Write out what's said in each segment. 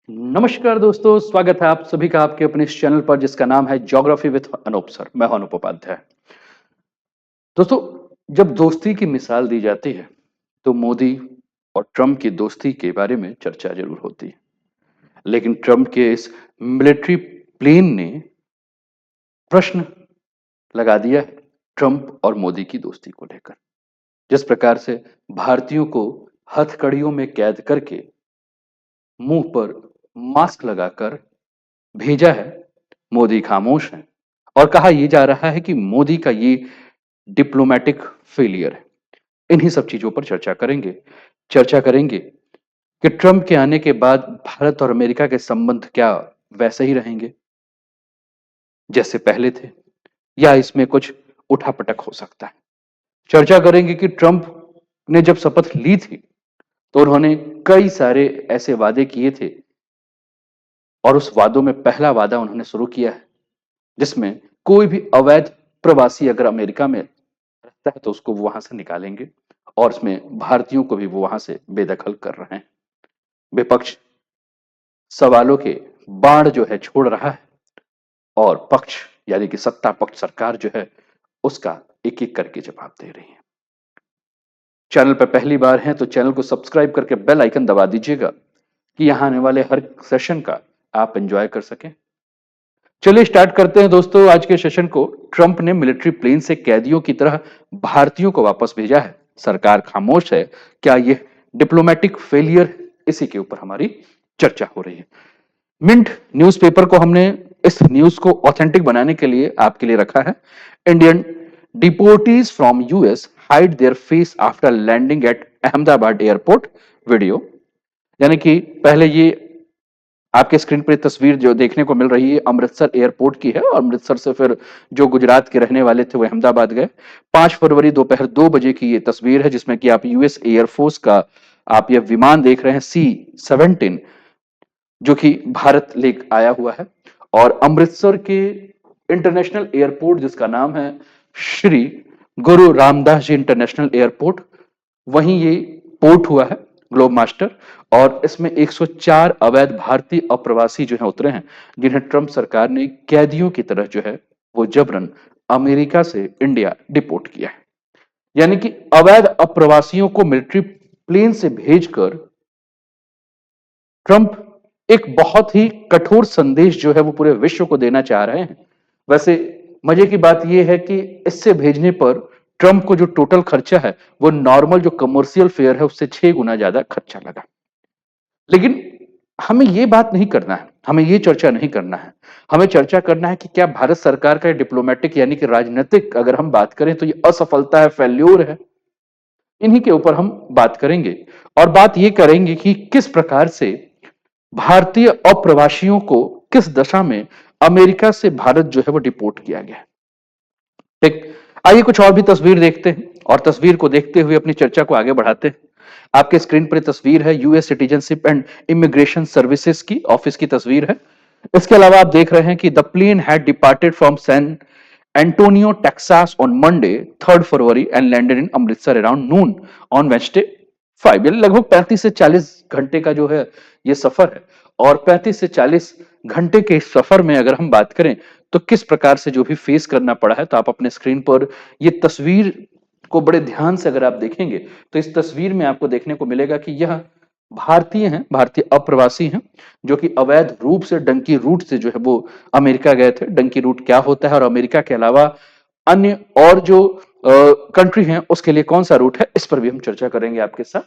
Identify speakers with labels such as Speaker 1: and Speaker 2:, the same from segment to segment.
Speaker 1: नमस्कार दोस्तों, स्वागत है आप सभी का आपके अपने इस चैनल पर जिसका नाम है ज्योग्राफी विद अनूप सर। मैं हूं अनूप उपाध्याय। दोस्तों, जब दोस्ती की मिसाल दी जाती है तो मोदी और ट्रंप की दोस्ती के बारे में चर्चा जरूर होती है। लेकिन ट्रंप के इस मिलिट्री प्लेन ने प्रश्न लगा दिया है ट्रंप और मोदी की दोस्ती को लेकर। जिस प्रकार से भारतीयों को हथकड़ियों में कैद करके मुंह पर मास्क लगाकर भेजा है, मोदी खामोश हैं और कहा यह जा रहा है कि मोदी का ये डिप्लोमेटिक फेलियर है। इन्हीं सब चीजों पर चर्चा करेंगे कि ट्रंप के आने के बाद भारत और अमेरिका के संबंध क्या वैसे ही रहेंगे जैसे पहले थे, या इसमें कुछ उठापटक हो सकता है। चर्चा करेंगे कि ट्रंप ने जब शपथ ली थी तो उन्होंने कई सारे ऐसे वादे किए थे और उस वादों में पहला वादा उन्होंने शुरू किया है जिसमें कोई भी अवैध प्रवासी अगर अमेरिका में रहता है तो उसको वो वहां से निकालेंगे, और इसमें भारतीयों को भी वो वहां से बेदखल कर रहे हैं। विपक्ष सवालों के बाढ़ जो है छोड़ रहा है और पक्ष यानी कि सत्ता पक्ष सरकार जो है उसका एक एक करके जवाब दे रही है। चैनल पर पहली बार हैं तो चैनल को सब्सक्राइब करके बेल आइकन दबा दीजिएगा कि यहां आने वाले हर सेशन का आप एंजॉय कर सकें। चलिए स्टार्ट करते हैं दोस्तों आज के सेशन को। ट्रंप ने मिलिट्री प्लेन से कैदियों की तरह भारतीयों को वापस भेजा है, सरकार खामोश है, क्या यह डिप्लोमेटिक फेलियर? इसी के ऊपर हमारी चर्चा हो रही है। मिंट न्यूज़पेपर को हमने इस न्यूज को ऑथेंटिक बनाने के लिए आपके लिए रखा है। Indian deportees from US hide their face after landing at Ahmedabad airport video. यानी कि पहले ये आपके स्क्रीन पर तस्वीर जो देखने को मिल रही है अमृतसर एयरपोर्ट की है, और अमृतसर से फिर जो गुजरात के रहने वाले थे वो अहमदाबाद गए। 5 फरवरी दोपहर 2 बजे की ये तस्वीर है जिसमें कि आप यूएस एयरफोर्स का आप ये विमान देख रहे हैं C-17 जो कि भारत ले आया हुआ है। और अमृतसर के इंटरनेशनल एयरपोर्ट जिसका नाम है श्री गुरु रामदास जी इंटरनेशनल एयरपोर्ट, वहीं ये पोर्ट हुआ है ग्लोब मास्टर। और इसमें 104 अवैध भारतीय अप्रवासी जो है उतरे हैं जिन्हें ट्रंप सरकार ने कैदियों की तरह जो है वो जबरन अमेरिका से इंडिया डिपोर्ट किया है। यानी कि अवैध अप्रवासियों को मिलिट्री प्लेन से भेजकर ट्रंप एक बहुत ही कठोर संदेश जो है वो पूरे विश्व को देना चाह रहे हैं। वैसे मजे की बात यह है कि इससे भेजने पर ट्रंप को जो टोटल खर्चा है वो नॉर्मल जो कमर्शियल फेयर है उससे 6 गुना ज्यादा खर्चा लगा। लेकिन हमें ये बात नहीं करना है, हमें ये चर्चा नहीं करना है। हमें चर्चा करना है कि क्या भारत सरकार का डिप्लोमेटिक यानी कि राजनीतिक अगर हम बात करें तो ये असफलता है, फेल्योर है। इन्हीं के ऊपर हम बात करेंगे और बात ये करेंगे कि किस प्रकार से भारतीय अप्रवासियों को किस दशा में अमेरिका से भारत जो है वो डिपोर्ट किया गया। ठीक, आइए कुछ और भी तस्वीर देखते हैं और तस्वीर को देखते हुए अपनी चर्चा को आगे बढ़ाते हैं। आपके स्क्रीन पर तस्वीर है US citizenship and immigration services की ऑफिस की तस्वीर है। इसके अलावा आप देख रहे हैं कि the plane had departed from San Antonio Texas on Monday 3 February and landed in Amritsar around noon on Wednesday 5। लगभग 35 से 40 घंटे का जो है ये सफर है। और 35 से 40 घंटे के सफर में अगर हम बात करें तो किस प्रकार से जो भी फेस करना पड़ा है, तो आप अपने स्क्रीन पर ये तस्वीर को बड़े ध्यान से अगर आप देखेंगे तो इस तस्वीर में आपको देखने को मिलेगा कि यह भारतीय हैं, भारतीय अप्रवासी हैं जो कि अवैध रूप से डंकी रूट से जो है वो अमेरिका गए थे। डंकी रूट क्या होता है और अमेरिका के अलावा अन्य और जो कंट्री हैं उसके लिए कौन सा रूट है, इस पर भी हम चर्चा करेंगे आपके साथ।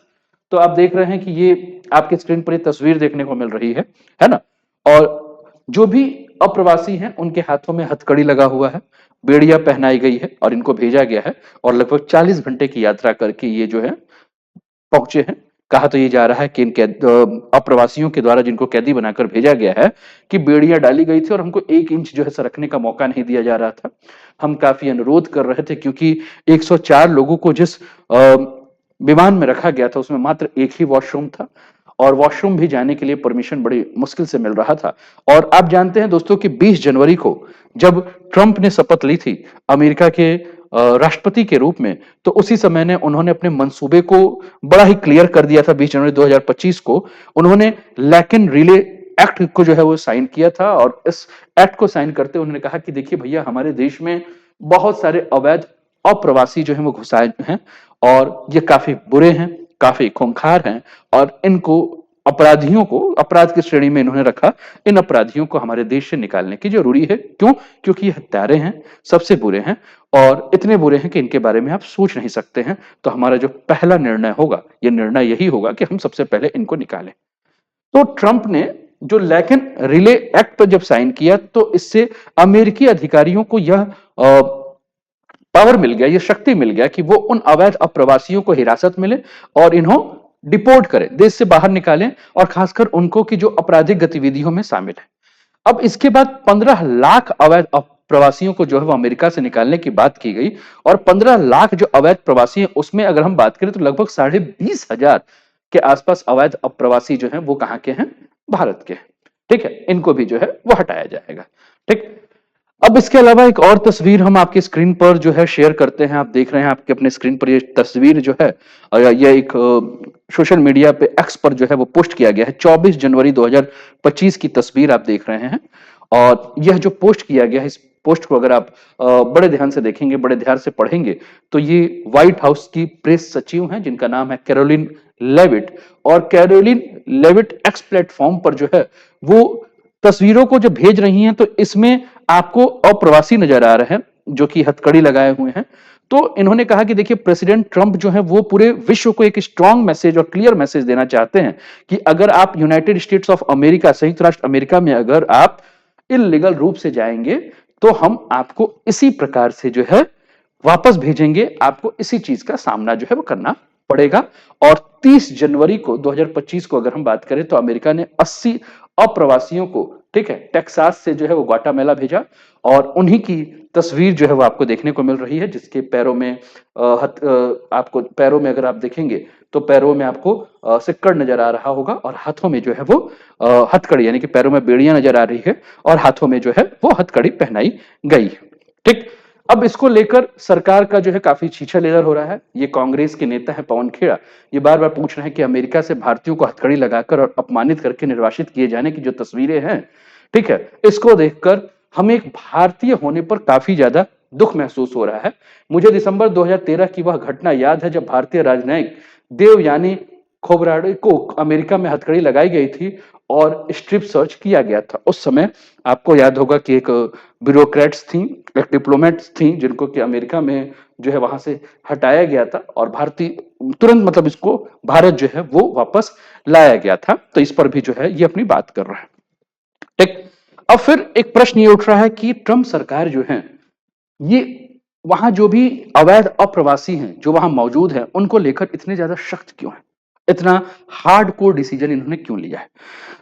Speaker 1: तो आप देख रहे हैं कि ये आपके स्क्रीन पर ये तस्वीर देखने को मिल रही है ना। और जो भी अप्रवासी हैं उनके हाथों में हथकड़ी लगा हुआ है, बेड़िया पहनाई गई है और इनको भेजा गया है। और लगभग 40 घंटे की यात्रा करके ये जो है पहुंचे हैं। कहा तो ये जा रहा है कि इन अप्रवासियों के द्वारा जिनको कैदी बनाकर भेजा गया है कि बेड़ियां डाली गई थी और हमको 1 इंच जो है सरकने का मौका नहीं दिया जा रहा था। हम काफी अनुरोध कर रहे थे क्योंकि 104 लोगों को जिस विमान में रखा गया था उसमें मात्र एक ही वॉशरूम था और वॉशरूम भी जाने के लिए परमिशन बड़ी मुश्किल से मिल रहा था। और आप जानते हैं दोस्तों कि 20 जनवरी को जब ट्रंप ने शपथ ली थी अमेरिका के राष्ट्रपति के रूप में, तो उसी समय ने उन्होंने अपने मंसूबे को बड़ा ही क्लियर कर दिया था। 20 जनवरी 2025 को उन्होंने लैकिन रिले एक्ट को जो है वो साइन किया था और इस एक्ट को साइन करते उन्होंने कहा कि देखिए भैया हमारे देश में बहुत सारे अवैध अप्रवासी जो है वो घुसाए हैं और ये काफी बुरे हैं, काफी खूंखार हैं और इनको अपराधियों को अपराध की श्रेणी में इन्होंने रखा। इन अपराधियों को हमारे देश से निकालने की जरूरी है। क्यों? क्योंकि ये हत्यारे हैं, सबसे बुरे हैं और इतने बुरे हैं कि इनके बारे में आप सोच नहीं सकते हैं। तो हमारा जो पहला निर्णय होगा, ये निर्णय यही होगा कि हम सबसे पहले इनको निकालें। तो ट्रंप ने जो लेकिन रिले एक्ट पर जब साइन किया तो इससे अमेरिकी अधिकारियों को यह पावर मिल गया, ये शक्ति मिल गया कि वो उन अवैध अप्रवासियों को हिरासत मिले और इन्हों डिपोर्ट करें, देश से बाहर निकालें और खासकर उनको की जो आपराधिक गतिविधियों में शामिल है। अब इसके बाद 15 लाख अवैध प्रवासियों को जो है वो अमेरिका से निकालने की बात की गई और 15 लाख जो अवैध प्रवासी हैं उसमें अगर हम बात करें तो लगभग 20,500 के आसपास अवैध अप्रवासी जो हैं वो कहां के हैं? भारत के हैं। ठीक है, इनको भी जो है वो हटाया जाएगा। ठीक, अब इसके अलावा एक और तस्वीर हम आपकी स्क्रीन पर जो है शेयर करते हैं। आप देख रहे हैं आपके अपने स्क्रीन पर ये तस्वीर जो है ये एक सोशल मीडिया पे एक्स पर जो है वो पोस्ट किया गया है। 24 जनवरी 2025 की तस्वीर आप देख रहे हैं और यह जो पोस्ट किया गया है, इस पोस्ट को अगर आप बड़े ध्यान से देखेंगे, बड़े ध्यान से पढ़ेंगे तो ये व्हाइट हाउस की प्रेस सचिव हैं जिनका नाम है कैरोलिन लेविट और कैरोलिन लेविट एक्स प्लेटफॉर्म पर जो है वो तस्वीरों को जो भेज रही हैं तो इसमें आपको अप्रवासी नजर आ रहे हैं जो कि हथकड़ी लगाए हुए हैं। तो इन्होंने कहा कि देखिए प्रेसिडेंट ट्रंप जो है वो पूरे विश्व को एक स्ट्रांग मैसेज और क्लियर मैसेज देना चाहते हैं कि अगर आप यूनाइटेड स्टेट्स ऑफ अमेरिका, संयुक्त राष्ट्र अमेरिका में अगर आप इलीगल रूप से जाएंगे तो हम आपको इसी प्रकार से जो है वापस भेजेंगे, आपको इसी चीज का सामना जो है वो करना पड़ेगा। और 30 जनवरी को 2025 को अगर हम बात करें तो अमेरिका ने 80 अप्रवासियों को, ठीक है, टेक्सास से जो है वो ग्वाटामेला भेजा और उन्हीं की तस्वीर जो है वो आपको देखने को मिल रही है जिसके पैरों में आपको पैरों में अगर आप देखेंगे तो पैरों में आपको सिक्कड़ नजर आ रहा होगा और हाथों में जो है वो हथकड़ी यानी कि पैरों में बेड़ियां नजर आ रही है और हाथों में जो है वो हथकड़ी पहनाई गई है। ठीक, अब इसको लेकर सरकार का जो है काफी छीछा लेदर हो रहा है। ये कांग्रेस के नेता है पवन खेड़ा, ये बार बार पूछ रहे हैं कि अमेरिका से भारतीयों को हथकड़ी लगाकर और अपमानित करके निर्वासित किए जाने की जो तस्वीरें हैं, ठीक है, इसको देखकर हमें एक भारतीय होने पर काफी ज्यादा दुख महसूस हो रहा है। मुझे दिसंबर 2013 की वह घटना याद है जब भारतीय राजनयिक देवयानी खोबराडे को अमेरिका में हथकड़ी लगाई गई थी और स्ट्रिप सर्च किया गया था। उस समय आपको याद होगा कि एक ब्यूरोक्रेट्स थी, एक डिप्लोमेट्स थी जिनको कि अमेरिका में जो है वहां से हटाया गया था और भारतीय तुरंत मतलब इसको भारत जो है वो वापस लाया गया था। तो इस पर भी जो है ये अपनी बात कर रहा है। ठीक, अब फिर एक प्रश्न ये उठ रहा है कि ट्रंप सरकार जो है ये वहां जो भी अवैध अप्रवासी हैं जो वहां मौजूद हैं उनको लेकर इतने ज्यादा सख्त क्यों है, इतना हार्ड कोर डिसीजन इन्होंने क्यों लिया है?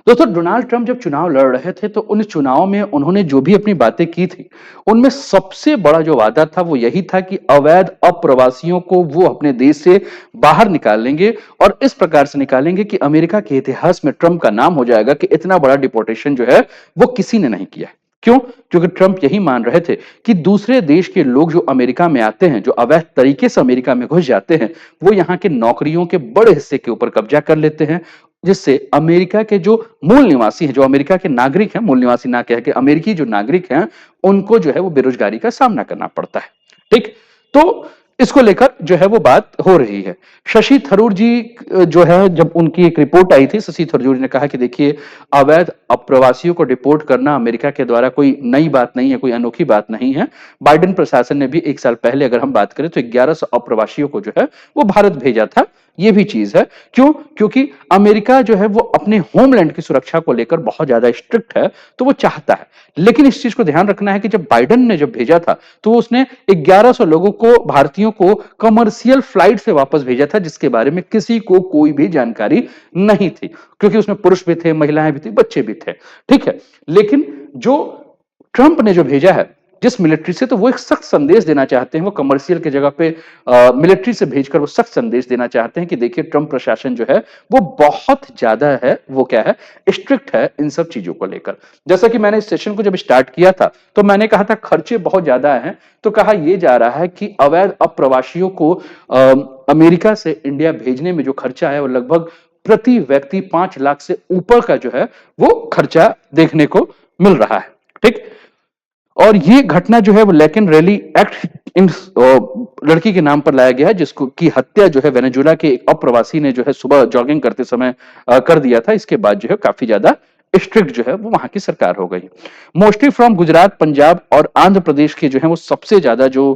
Speaker 1: दोस्तों डोनाल्ड ट्रंप जब चुनाव लड़ रहे थे तो उन चुनाव में उन्होंने जो भी अपनी बातें की थी उनमें सबसे बड़ा जो वादा था वो यही था कि अवैध अप्रवासियों को वो अपने देश से बाहर निकालेंगे और इस प्रकार से निकालेंगे कि अमेरिका के इतिहास में ट्रंप का नाम हो जाएगा कि इतना बड़ा डिपोर्टेशन जो है वो किसी ने नहीं किया। क्यों? क्योंकि ट्रंप यही मान रहे थे कि दूसरे देश के लोग जो अमेरिका में आते हैं, जो अवैध तरीके से अमेरिका में घुस जाते हैं, वो यहाँ के नौकरियों के बड़े हिस्से के ऊपर कब्जा कर लेते हैं, जिससे अमेरिका के जो मूल निवासी हैं, जो अमेरिका के नागरिक हैं, मूल निवासी ना कह के अमेरिकी जो नागरिक हैं, उनको जो है वो बेरोजगारी का सामना करना पड़ता है। ठीक, तो इसको लेकर जो है वो बात हो रही है। शशि थरूर जी जो है जब उनकी एक रिपोर्ट आई थी, शशि थरूर जी ने कहा कि देखिए अवैध अप्रवासियों को डिपोर्ट करना अमेरिका के द्वारा कोई नई बात नहीं है, कोई अनोखी बात नहीं है। बाइडेन प्रशासन ने भी 1 साल पहले अगर हम बात करें तो 1100 अप्रवासियों को जो है वो भारत भेजा था। ये भी चीज है। क्यों? क्योंकि अमेरिका जो है वो अपने होमलैंड की सुरक्षा को लेकर बहुत ज्यादा स्ट्रिक्ट है, तो वो चाहता है। लेकिन इस चीज को ध्यान रखना है कि जब बाइडेन ने जब भेजा था तो उसने 1100 लोगों को, भारतीयों को कमर्शियल फ्लाइट से वापस भेजा था जिसके बारे में किसी को कोई भी जानकारी नहीं थी, क्योंकि उसमें पुरुष भी थे, महिलाएं भी थी, बच्चे भी थे। ठीक है, लेकिन जो ट्रंप ने जो भेजा है जिस मिलिट्री से, तो वो एक सख्त संदेश देना चाहते हैं। वो कमर्शियल की जगह पे मिलिट्री से भेजकर वो सख्त संदेश देना चाहते हैं कि देखिए ट्रंप प्रशासन जो है वो बहुत ज्यादा है, वो क्या है, स्ट्रिक्ट है इन सब चीजों को लेकर। जैसा कि मैंने इस सेशन को जब स्टार्ट किया था तो मैंने कहा था खर्चे बहुत ज्यादा हैं, तो कहा यह जा रहा है कि अवैध अप्रवासियों को अमेरिका से इंडिया भेजने में जो खर्चा है वो लगभग प्रति व्यक्ति 5 लाख से ऊपर का जो है वो खर्चा देखने को मिल रहा है। ठीक। और ये घटना जो है वो लेकिन रैली एक्ट इन लड़की के नाम पर लाया गया है, जिसको की हत्या जो है वेनेजुएला के एक अप्रवासी ने जो है सुबह जॉगिंग करते समय कर दिया था। इसके बाद जो है काफी ज्यादा स्ट्रिक्ट जो है वो वहां की सरकार हो गई। मोस्टली फ्रॉम गुजरात, पंजाब और आंध्र प्रदेश के जो है वो सबसे ज्यादा जो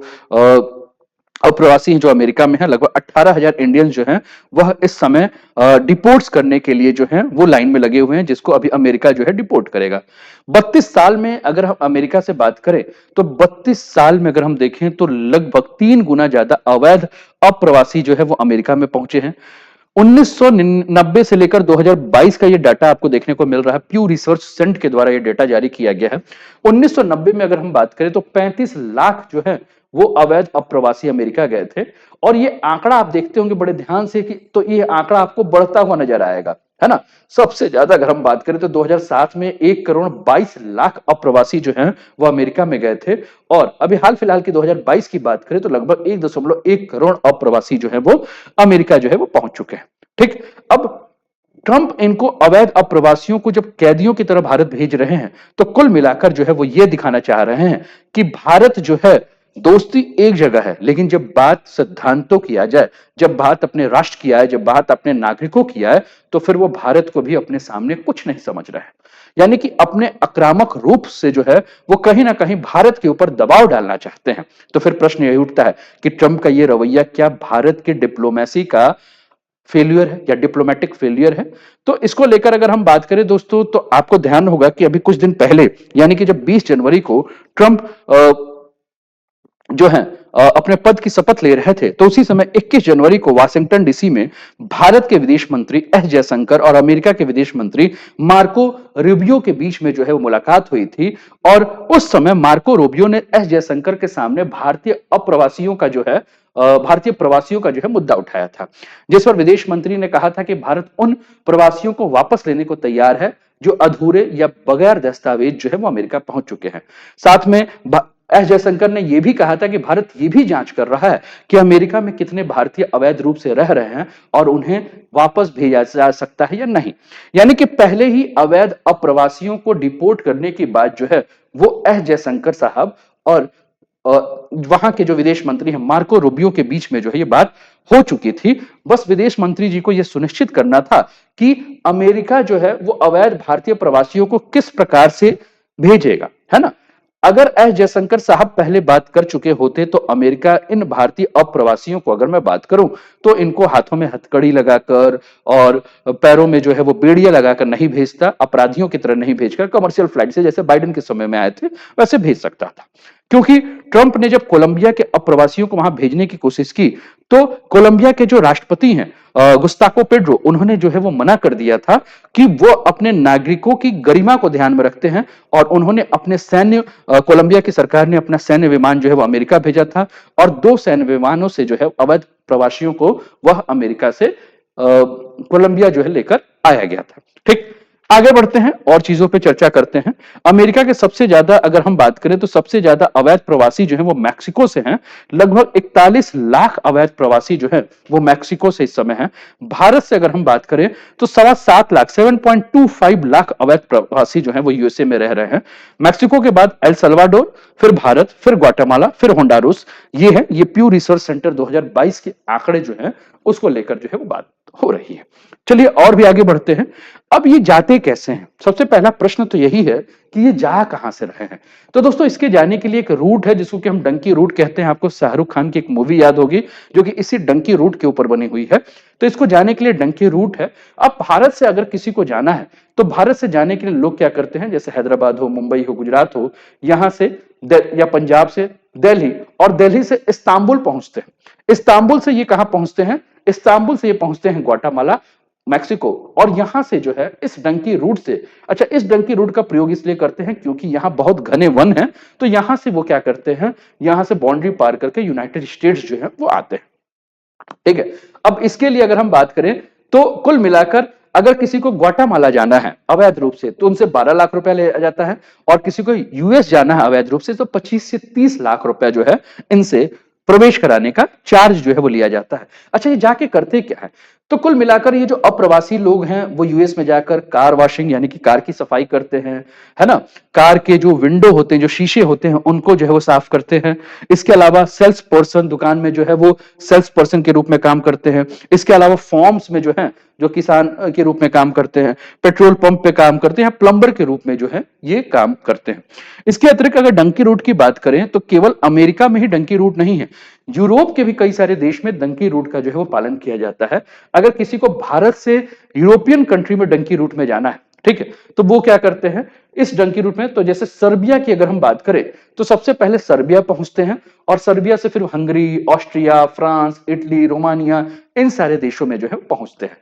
Speaker 1: अप्रवासी हैं जो अमेरिका में है, लगभग 18,000 इंडियन जो हैं वह इस समय डिपोर्ट्स करने के लिए जो हैं वो लाइन में लगे हुए हैं, जिसको अभी अमेरिका जो है डिपोर्ट करेगा। 32 साल में अगर हम अमेरिका से बात करें तो 32 साल में अगर हम देखें तो लगभग 3 गुना ज्यादा अवैध अप्रवासी जो है वो अमेरिका में पहुंचे हैं। 1990 से लेकर 2022 का ये डाटा आपको देखने को मिल रहा है। प्यू रिसर्च सेंट के द्वारा ये डाटा जारी किया गया है। 1990 में अगर हम बात करें तो 35 लाख जो है वो अवैध अप्रवासी अमेरिका गए थे। और ये आंकड़ा आप देखते होंगे बड़े ध्यान से कि तो ये आंकड़ा आपको बढ़ता हुआ नजर आएगा, है ना। सबसे ज्यादा अगर हम बात करें तो 2007 में 1 करोड़ 22 लाख अप्रवासी जो हैं वो अमेरिका में गए थे। और अभी हाल फिलहाल की 2022 की बात करें तो लगभग 1.1 करोड़ अप्रवासी जो है वो अमेरिका जो है वो पहुंच चुके हैं। ठीक। अब ट्रंप इनको अवैध अप्रवासियों को जब कैदियों की तरह भारत भेज रहे हैं तो कुल मिलाकर जो है वो ये दिखाना चाह रहे हैं कि भारत जो है दोस्ती एक जगह है, लेकिन जब बात सिद्धांतों की आ जाए, जब बात अपने राष्ट्र की आए, जब बात अपने नागरिकों की आए, तो फिर वो भारत को भी अपने सामने कुछ नहीं समझ रहे हैं। यानी कि अपने आक्रामक रूप से जो है वो कहीं ना कहीं भारत के ऊपर दबाव डालना चाहते हैं। तो फिर प्रश्न यही उठता है कि ट्रंप का ये रवैया क्या भारत के डिप्लोमेसी का फेल्यूर है या डिप्लोमेटिक फेल्यूर है? तो इसको लेकर अगर हम बात करें दोस्तों तो आपको ध्यान होगा कि अभी कुछ दिन पहले यानी कि जब 20 जनवरी को ट्रंप जो है अपने पद की शपथ ले रहे थे, तो उसी समय 21 जनवरी को वाशिंगटन डीसी में भारत के विदेश मंत्री एस जयशंकर और अमेरिका के विदेश मंत्री मार्को रूबियो के बीच में जो है वो मुलाकात हुई थी। और उस समय मार्को रूबियो ने एस जयशंकर के सामने भारतीय अप्रवासियों का जो है भारतीय प्रवासियों का जो है मुद्दा उठाया था, जिस पर विदेश मंत्री ने कहा था कि भारत उन प्रवासियों को वापस लेने को तैयार है जो अधूरे या बगैर दस्तावेज जो है वो अमेरिका पहुंच चुके हैं। साथ में एस जयशंकर ने यह भी कहा था कि भारत यह भी जांच कर रहा है कि अमेरिका में कितने भारतीय अवैध रूप से रह रहे हैं और उन्हें वापस भेजा जा सकता है या नहीं। यानी कि पहले ही अवैध अप्रवासियों को डिपोर्ट करने की बात जो है वो एस जयशंकर साहब और वहां के जो विदेश मंत्री हैं मार्को रूबियो के बीच में जो है ये बात हो चुकी थी। बस विदेश मंत्री जी को यह सुनिश्चित करना था कि अमेरिका जो है वो अवैध भारतीय प्रवासियों को किस प्रकार से भेजेगा, है ना। अगर एस जयशंकर साहब पहले बात कर चुके होते तो अमेरिका इन भारतीय अप्रवासियों को, अगर मैं बात करूं तो इनको हाथों में हथकड़ी लगाकर और पैरों में जो है वो बेड़ियां लगाकर नहीं भेजता, अपराधियों की तरह नहीं भेजकर कमर्शियल फ्लाइट से जैसे बाइडेन के समय में आए थे वैसे भेज सकता था। क्योंकि ट्रंप ने जब कोलंबिया के अप्रवासियों को वहां भेजने की कोशिश की तो कोलंबिया के जो राष्ट्रपति हैं गुस्ताको पेड्रो, उन्होंने जो है वो मना कर दिया था कि वो अपने नागरिकों की गरिमा को ध्यान में रखते हैं। और उन्होंने अपने सैन्य कोलंबिया की सरकार ने अपना सैन्य विमान जो है वो अमेरिका भेजा था और 2 सैन्य विमानों से जो है अवैध प्रवासियों को वह अमेरिका से कोलंबिया जो है लेकर आया गया था। ठीक। आगे बढ़ते हैं और चीजों पे चर्चा करते हैं। अमेरिका के सबसे ज्यादा अगर हम बात करें तो सबसे ज्यादा अवैध प्रवासी जो है वो मैक्सिको से हैं। लगभग 41 लाख अवैध प्रवासी जो है वो मैक्सिको से इस समय हैं। भारत से अगर हम बात करें तो 7.25 लाख 7.25 लाख अवैध प्रवासी जो है वो यूएसए में रह रहे हैं। मैक्सिको के बाद एल सल्वाडोर, फिर भारत, फिर ग्वाटेमाला, फिर होंडारुस। ये प्यू रिसर्च सेंटर 2022 के आंकड़े जो है उसको लेकर जो है वो बात हो रही है। चलिए और भी आगे बढ़ते हैं। अब ये जाते कैसे हैं? सबसे पहला प्रश्न तो यही है कि ये जा कहां से रहे हैं। तो दोस्तों इसके जाने के लिए एक रूट है जिसको कि हम डंकी रूट कहते हैं। आपको शाहरुख खान की एक मूवी याद होगी जो कि इसी डंकी रूट के ऊपर बनी हुई है। तो इसको जाने के लिए डंकी रूट है। अब भारत से अगर किसी को जाना है तो भारत से जाने के लिए लोग क्या करते हैं, जैसे हैदराबाद हो, मुंबई हो, गुजरात हो, यहां से या पंजाब से दिल्ली और दिल्ली से इस्तांबुल पहुंचते हैं। इस्तांबुल से ये कहां पहुंचते हैं? इस्तांबुल से ये पहुंचते हैं ग्वाटेमाला, मैक्सिको। और यहां से जो है इस डंकी रूट से, अच्छा इस डंकी रूट का प्रयोग इसलिए करते हैं क्योंकि यहां बहुत घने वन हैं। तो यहां से वो क्या करते हैं, यहां से बाउंड्री पार करके यूनाइटेड स्टेट्स जो है वो आते हैं। ठीक है। अब इसके लिए अगर हम बात करें तो कुल मिलाकर अगर किसी को ग्वाटेमाला जाना है अवैध रूप से तो उनसे 12 लाख रुपया लिया जाता है और किसी को यूएस जाना है अवैध रूप से तो 25 से 30 लाख रुपया जो है इनसे प्रवेश कराने का चार्ज जो है वो लिया जाता है। अच्छा, ये जाके करते क्या है? तो कुल मिलाकर ये जो अप्रवासी लोग हैं वो यूएस में जाकर कार वॉशिंग यानी कि कार की सफाई करते हैं, है ना? कार के जो विंडो होते हैं, जो शीशे होते हैं, उनको जो है वो साफ करते हैं। इसके अलावा सेल्स पर्सन, दुकान में जो है वो सेल्स पर्सन के रूप में काम करते हैं। इसके अलावा फॉर्म्स में जो है, जो किसान के रूप में काम करते हैं, पेट्रोल पंप पे काम करते हैं, प्लम्बर के रूप में जो है ये काम करते हैं। इसके अतिरिक्त अगर डंकी रूट की बात करें तो केवल अमेरिका में ही डंकी रूट नहीं है, यूरोप के भी कई सारे देश में डंकी रूट का जो है वो पालन किया जाता है। अगर किसी को भारत से यूरोपियन कंट्री में डंकी रूट में जाना है, ठीक है, तो वो क्या करते हैं इस डंकी रूट में? तो जैसे सर्बिया की अगर हम बात करें तो सबसे पहले सर्बिया पहुंचते हैं और सर्बिया से फिर Hungary, Austria, France, Italy, Romania, इन सारे देशों में जो है पहुंचते हैं।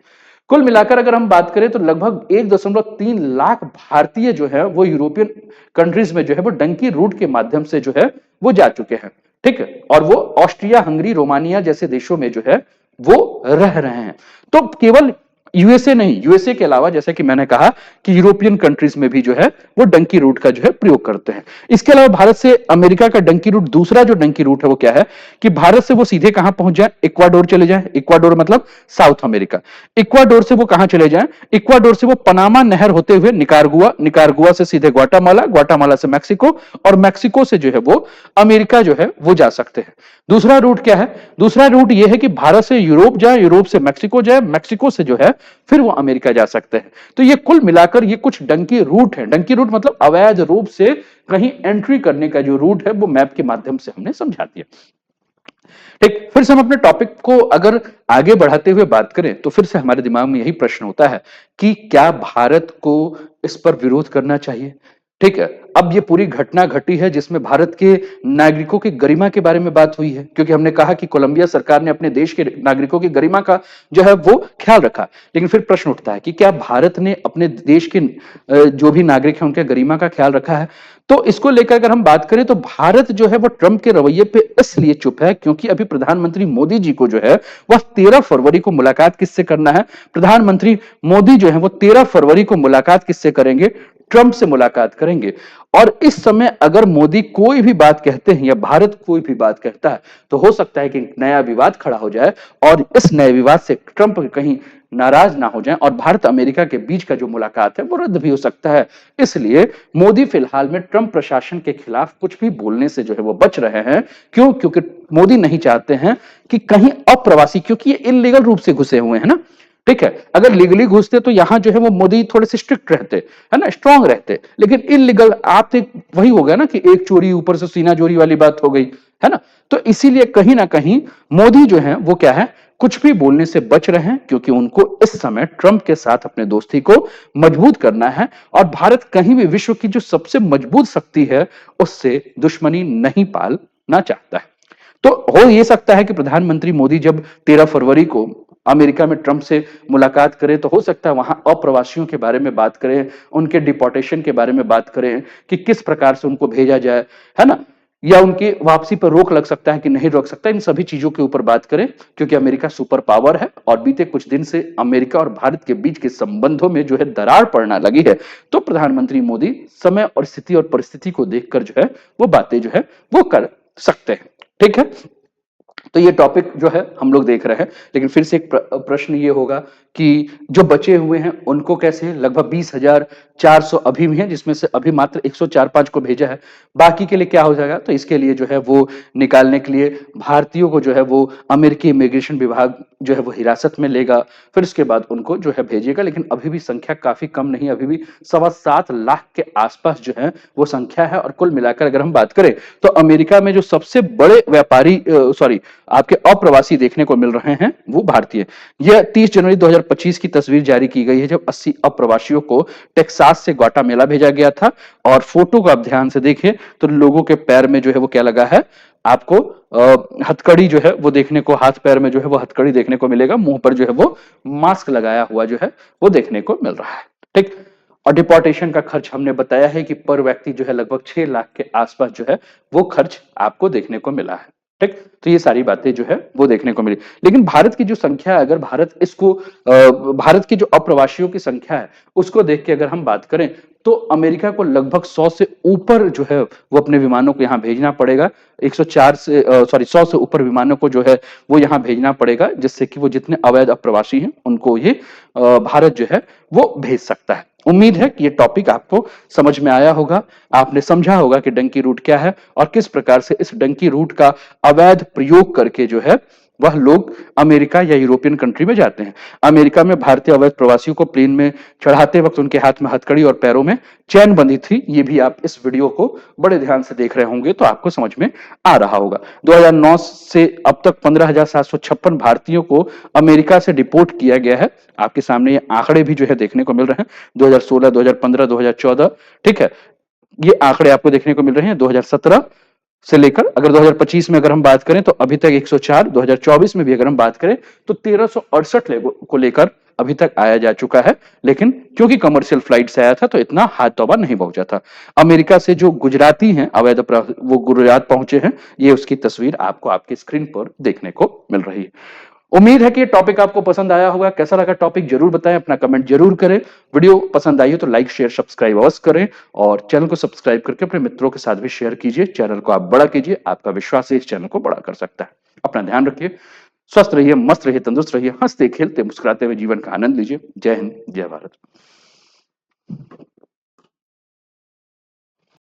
Speaker 1: कुल मिलाकर अगर हम बात करें तो लगभग 1.3 लाख भारतीय जो है वो यूरोपियन कंट्रीज में जो है वो डंकी रूट के माध्यम से जो है वो जा चुके हैं, ठीक है, और वो ऑस्ट्रिया, हंगरी, रोमानिया जैसे देशों में जो है वो रह रहे हैं। तो केवल यूएसए नहीं, यूएसए के अलावा जैसे कि मैंने कहा कि यूरोपियन कंट्रीज में भी जो है वो डंकी रूट का जो है प्रयोग करते हैं। इसके अलावा भारत से अमेरिका का डंकी रूट, दूसरा जो डंकी रूट है वो क्या है कि भारत से वो सीधे कहां पहुंच जाए? इक्वाडोर चले जाए। इक्वाडोर मतलब साउथ अमेरिका। इक्वाडोर से वो कहां चले जाए? इक्वाडोर से वो पनामा नहर होते हुए निकारागुआ, निकारागुआ से सीधे ग्वाटामाला, ग्वाटामाला से मैक्सिको, और मैक्सिको से जो है वो अमेरिका जो है वो जा सकते हैं। दूसरा रूट क्या है? दूसरा रूट ये है कि भारत से यूरोप जाए, यूरोप से मैक्सिको जाए, मैक्सिको से जो है फिर वो अमेरिका जा सकते हैं। तो ये कुल मिलाकर ये कुछ डंकी रूट है। डंकी रूट मतलब अवैध रूप से कहीं एंट्री करने का जो रूट है वो मैप के माध्यम से हमने समझा दिया। ठीक, फिर से हम अपने टॉपिक को अगर आगे बढ़ाते हुए बात करें तो फिर से हमारे दिमाग में यही प्रश्न होता है कि क्या भारत को इस पर विरोध करना चाहिए? ठीक है, अब ये पूरी घटना घटी है जिसमें भारत के नागरिकों की गरिमा के बारे में बात हुई है, क्योंकि हमने कहा कि कोलंबिया सरकार ने अपने देश के नागरिकों की गरिमा का जो है वो ख्याल रखा। लेकिन फिर प्रश्न उठता है कि क्या भारत ने अपने देश के जो भी नागरिक हैं उनके गरिमा का ख्याल रखा है? तो इसको लेकर अगर हम बात करें तो भारत जो है वो ट्रंप के रवैये पे इसलिए चुप है क्योंकि अभी प्रधानमंत्री मोदी जी को जो है वह 13 फरवरी को मुलाकात किससे करना है? प्रधानमंत्री मोदी जो है वो 13 फरवरी को मुलाकात किससे करेंगे? ट्रंप से मुलाकात करेंगे। और इस समय अगर मोदी कोई भी बात कहते हैं या भारत कोई भी बात कहता है तो हो सकता है कि नया विवाद खड़ा हो जाए और इस नए विवाद से ट्रंप कहीं नाराज ना हो जाएं और भारत अमेरिका के बीच का जो मुलाकात है वो रद्द भी हो सकता है। इसलिए मोदी फिलहाल में ट्रंप प्रशासन के खिलाफ कुछ भी बोलने से जो है वो बच रहे हैं। क्यों? क्योंकि मोदी नहीं चाहते हैं कि कहीं अप्रवासी, क्योंकि ये इलीगल रूप से घुसे हुए हैं ना, ठीक है, अगर लीगली घुसते तो यहां जो है वो मोदी थोड़े से स्ट्रिक्ट रहते, है ना, स्ट्रांग रहते, लेकिन इलीगल आप तो वही हो गया ना कि एक चोरी ऊपर से सीना चोरी वाली बात हो गई, है ना। तो इसीलिए कहीं ना कहीं मोदी जो है वो क्या है, कुछ भी बोलने से बच रहे हैं क्योंकि उनको इस समय ट्रंप के साथ अपने दोस्ती को मजबूत करना है और भारत कहीं भी विश्व की जो सबसे मजबूत शक्ति है उससे दुश्मनी नहीं पालना चाहता है। तो हो ये सकता है कि प्रधानमंत्री मोदी जब 13 फरवरी को अमेरिका में ट्रंप से मुलाकात करें तो हो सकता है वहां अप्रवासियों के बारे में बात करें, उनके डिपोर्टेशन के बारे में बात करें कि किस प्रकार से उनको भेजा जाए, है ना, या उनकी वापसी पर रोक लग सकता है कि नहीं रोक सकता, इन सभी चीजों के ऊपर बात करें क्योंकि अमेरिका सुपर पावर है और बीते कुछ दिन से अमेरिका और भारत के बीच के संबंधों में जो है दरार पड़ना लगी है। तो प्रधानमंत्री मोदी समय और स्थिति और परिस्थिति को देखकर जो है वो बातें जो है वो कर सकते हैं। ठीक है, तो ये टॉपिक जो है हम लोग देख रहे हैं, लेकिन फिर से एक प्रश्न ये होगा कि जो बचे हुए हैं उनको कैसे? लगभग 20,400 अभी भी हैं जिसमें से अभी मात्र 104-5 को भेजा है, बाकी के लिए क्या हो जाएगा? तो इसके लिए जो है वो निकालने के लिए भारतीयों को जो है वो अमेरिकी इमिग्रेशन विभाग जो है वो हिरासत में लेगा, फिर उसके बाद उनको जो है भेजेगा। लेकिन अभी भी संख्या काफी कम नहीं, अभी भी 7.25 लाख के आसपास जो है वो संख्या है। और कुल मिलाकर अगर हम बात करें तो अमेरिका में जो सबसे बड़े व्यापारी आपके अप्रवासी देखने को मिल रहे हैं वो भारतीय। यह 30 जनवरी 2025 की तस्वीर जारी की गई है जब 80 अप्रवासियों को टेक्सास से ग्वाटामेला भेजा गया था। और फोटो को आप ध्यान से देखें तो लोगों के पैर में जो है वो क्या लगा है? आपको हथकड़ी जो है वो देखने को, हाथ पैर में जो है वो हथकड़ी देखने को मिलेगा, मुंह पर जो है वो मास्क लगाया हुआ जो है वो देखने को मिल रहा है। ठीक, और डिपोर्टेशन का खर्च हमने बताया है कि पर व्यक्ति जो है लगभग 6 लाख के आसपास जो है वो खर्च आपको देखने को मिला है। ठीक, तो ये सारी बातें जो है वो देखने को मिली। लेकिन भारत की जो संख्या है, अगर भारत इसको भारत की जो अप्रवासियों की संख्या है उसको देख के अगर हम बात करें तो अमेरिका को लगभग 100 से ऊपर जो है वो अपने विमानों को यहाँ भेजना पड़ेगा। 104 से 100 से ऊपर विमानों को जो है वो यहाँ भेजना पड़ेगा, जिससे कि वो जितने अवैध अप्रवासी हैं उनको ये भारत जो है वो भेज सकता है। उम्मीद है कि ये टॉपिक आपको समझ में आया होगा, आपने समझा होगा कि डंकी रूट क्या है और किस प्रकार से इस डंकी रूट का अवैध प्रयोग करके जो है वह लोग अमेरिका या यूरोपियन कंट्री में जाते हैं। अमेरिका में भारतीय अवैध प्रवासियों को प्लेन में चढ़ाते वक्त उनके हाथ में हथकड़ी और पैरों में चैन बंधी थी। ये भी आप इस वीडियो को बड़े ध्यान से देख रहे होंगे तो आपको समझ में आ रहा होगा। 2009 से अब तक 15,756 भारतीयों को अमेरिका से डिपोर्ट किया गया है। आपके सामने ये आंकड़े भी जो है देखने को मिल रहे हैं, 2016, 2015, 2014, ठीक है। ये आंकड़े आपको देखने को मिल रहे हैं 2017 से लेकर, अगर 2025 में अगर हम बात करें तो अभी तक 104, 2024 में भी अगर हम बात करें तो 1368 को लेकर अभी तक आया जा चुका है। लेकिन क्योंकि कमर्शियल फ्लाइट से आया था तो इतना हाथ तौबा नहीं पहुंचा था। अमेरिका से जो गुजराती हैं अवैध वो गुजरात पहुंचे हैं, ये उसकी तस्वीर आपको आपकी स्क्रीन पर देखने को मिल रही है। उम्मीद है कि ये टॉपिक आपको पसंद आया होगा। कैसा लगा टॉपिक जरूर बताएं, अपना कमेंट जरूर करें। वीडियो पसंद आई हो तो लाइक शेयर सब्सक्राइब अवश्य करें और चैनल को सब्सक्राइब करके अपने मित्रों के साथ भी शेयर कीजिए। चैनल को आप बड़ा कीजिए, आपका विश्वास ही इस चैनल को बड़ा कर सकता है। अपना ध्यान रखिए, स्वस्थ रहिए, मस्त रहिए, तंदुरुस्त रहिए, हंसते खेलते मुस्कुराते हुए जीवन का आनंद लीजिए। जय हिंद, जय भारत।